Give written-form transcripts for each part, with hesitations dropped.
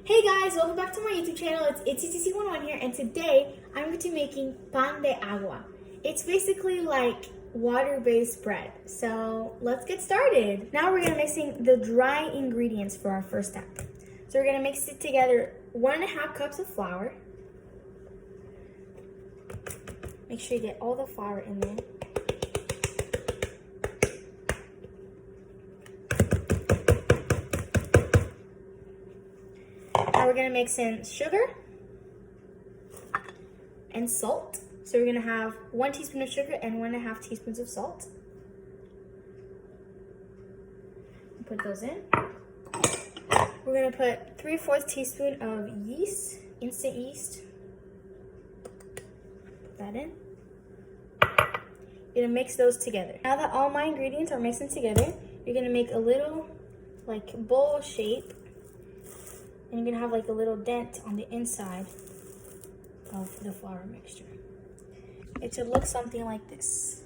Hey guys, welcome back to my YouTube channel. It's TTC11 here, and today I'm going to be making pan de agua. It's basically like water-based bread. So let's get started. Now we're going to mixing the dry ingredients for our first step. So we're going to mix it together 1.5 cups of flour. Make sure you get all the flour in there. Now we're gonna mix in sugar and salt. So we're gonna have 1 teaspoon of sugar and 1.5 teaspoons of salt. Put those in. We're gonna put 3/4 teaspoon of yeast, instant yeast. Put that in. You're gonna mix those together. Now that all my ingredients are mixing together, you're gonna make a little like bowl shape. And you're gonna have like a little dent on the inside of the flour mixture. It should look something like this.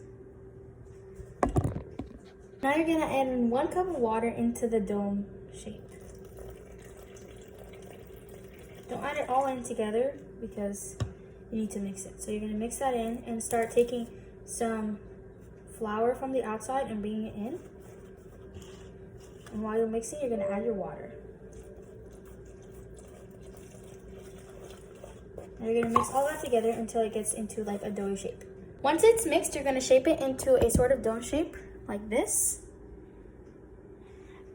Now you're gonna add in 1 cup of water into the dome shape. Don't add it all in together because you need to mix it. So you're gonna mix that in and start taking some flour from the outside and bringing it in. And while you're mixing, you're gonna add your water. And you're gonna mix all that together until it gets into like a doughy shape. Once it's mixed, you're gonna shape it into a sort of dome shape like this.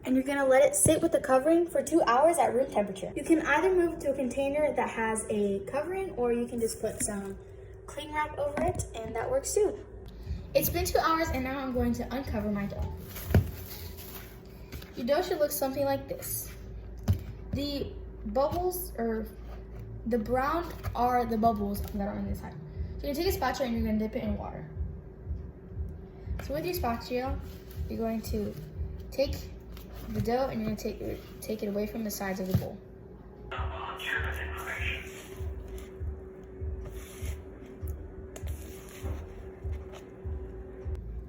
And you're gonna let it sit with the covering for 2 hours at room temperature. You can either move it to a container that has a covering, or you can just put some cling wrap over it, and that works too. It's been 2 hours, and now I'm going to uncover my dough. Your dough should look something like this. The bubbles, or the brown, are the bubbles that are on the inside. So you're gonna take a spatula and you're gonna dip it in water. So with your spatula, you're going to take the dough and you're gonna take it away from the sides of the bowl.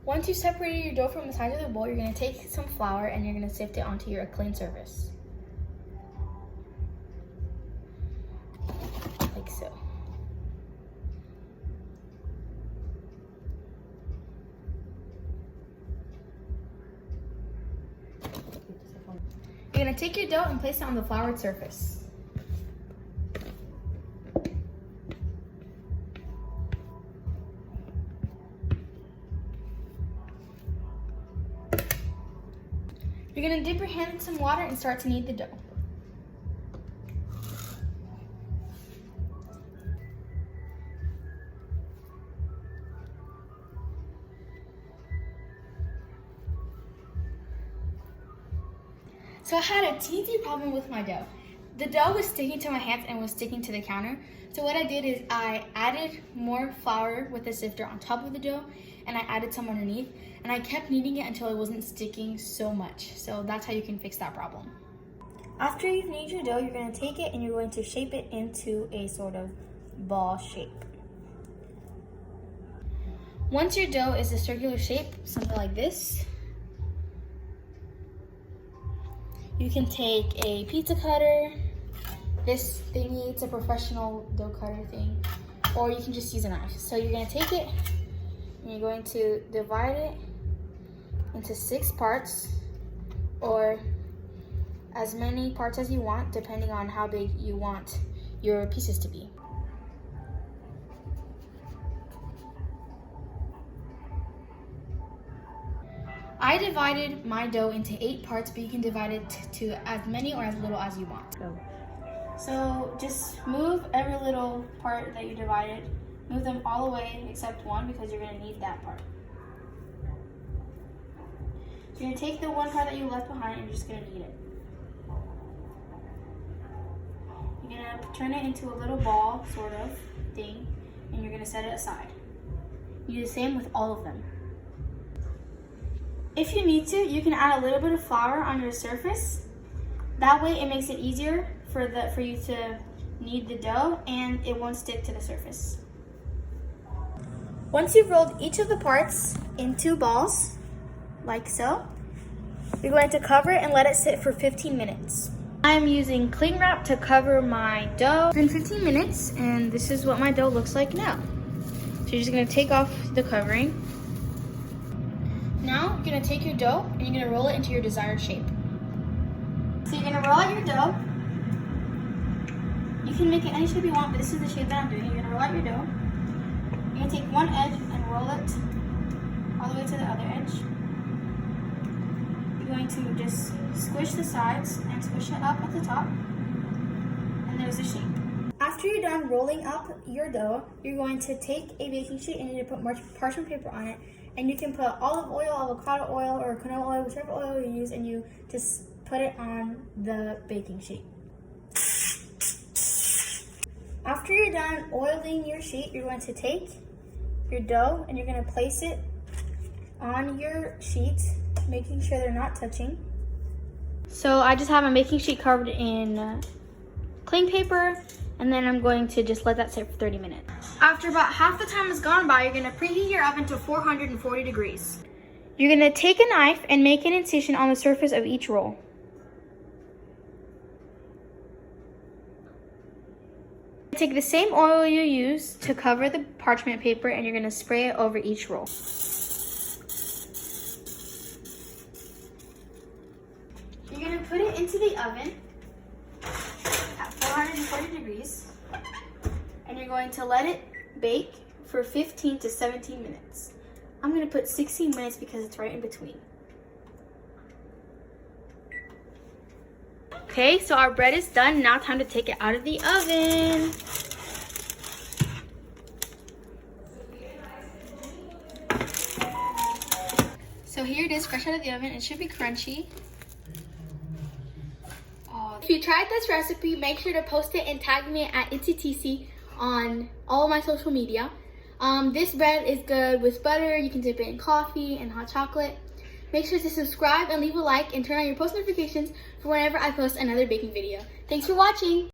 Once you've separated your dough from the sides of the bowl, you're gonna take some flour and you're gonna sift it onto your clean surface. Like so. You're gonna take your dough and place it on the floured surface. You're gonna dip your hand in some water and start to knead the dough. So I had a teensy problem with my dough. The dough was sticking to my hands and was sticking to the counter. So what I did is I added more flour with the sifter on top of the dough, and I added some underneath, and I kept kneading it until it wasn't sticking so much. So that's how you can fix that problem. After you've kneaded your dough, you're going to take it and you're going to shape it into a sort of ball shape. Once your dough is a circular shape, something like this, you can take a pizza cutter. This thingy, it's a professional dough cutter thing, or you can just use a knife. So you're gonna take it and you're going to divide it into 6 parts, or as many parts as you want, depending on how big you want your pieces to be. I divided my dough into 8 parts, but you can divide it to as many or as little as you want. So just move every little part that you divided. Move them all away except one, because you're gonna need that part. So you're gonna take the one part that you left behind and you're just gonna knead it. You're gonna turn it into a little ball sort of thing, and you're gonna set it aside. You do the same with all of them. If you need to, you can add a little bit of flour on your surface. That way it makes it easier for you to knead the dough, and it won't stick to the surface. Once you've rolled each of the parts into balls, like so, you're going to cover it and let it sit for 15 minutes. I'm using cling wrap to cover my dough. It's been 15 minutes and this is what my dough looks like now. So you're just gonna take off the covering. Now you're gonna take your dough and you're gonna roll it into your desired shape. So you're gonna roll out your dough. You can make it any shape you want, but this is the shape that I'm doing. You're gonna roll out your dough. You're gonna take one edge and roll it all the way to the other edge. You're going to just squish the sides and squish it up at the top. And there's the shape. After you're done rolling up your dough, you're going to take a baking sheet and you're going to put parchment paper on it. And you can put olive oil, avocado oil, or canola oil, whichever oil you use, and you just put it on the baking sheet. After you're done oiling your sheet, you're going to take your dough and you're going to place it on your sheet, making sure they're not touching. So I just have my baking sheet covered in cling paper, and then I'm going to just let that sit for 30 minutes. After about half the time has gone by, you're going to preheat your oven to 440 degrees. You're going to take a knife and make an incision on the surface of each roll. Take the same oil you used to cover the parchment paper and you're going to spray it over each roll. You're going to put it into the oven at 440 degrees and you're going to let it bake for 15 to 17 minutes. I'm going to put 16 minutes because it's right in between. Okay, so our bread is done. Now time to take it out of the oven. So here it is, fresh out of the oven. It should be crunchy. Oh, if you tried this recipe, make sure to post it and tag me at ItsyTC on all of my social media. This bread is good with butter. You can dip it in coffee and hot chocolate. Make sure to subscribe and leave a like and turn on your post notifications for whenever I post another baking video. Thanks for watching!